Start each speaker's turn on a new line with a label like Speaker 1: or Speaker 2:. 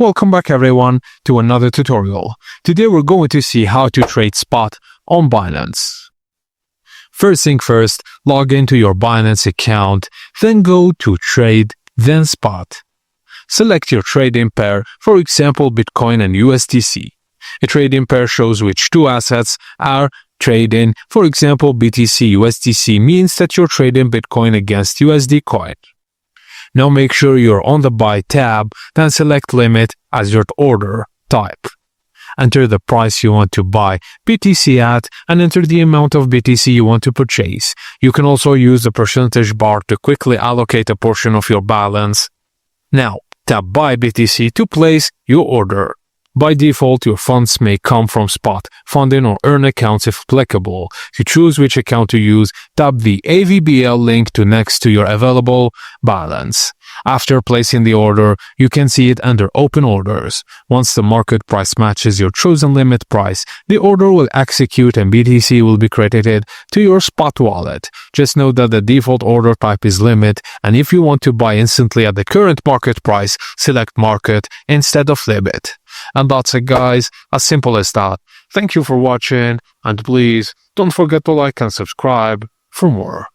Speaker 1: Welcome back everyone to another tutorial. Today we're going to see how to trade spot on Binance. First thing first, log into your Binance account, then go to Trade, then Spot. Select your trading pair, for example Bitcoin and USDC. A trading pair shows which two assets are trading. For example, BTC USDC means that you're trading Bitcoin against USD coin. Now make sure you're on the Buy tab, then select Limit as your order type. Enter the price you want to buy BTC at and enter the amount of BTC you want to purchase. You can also use the percentage bar to quickly allocate a portion of your balance. Now, tap Buy BTC to place your order. By default, your funds may come from spot, funding or earn accounts if applicable. To choose which account to use, tap the AVBL link next to your available balance. After placing the order, you can see it under Open Orders. Once the market price matches your chosen limit price, the order will execute and BTC will be credited to your spot wallet. Just note that the default order type is limit, and if you want to buy instantly at the current market price, select Market instead of Limit. And that's it guys, as simple as that. Thank you for watching, and please don't forget to like and subscribe for more.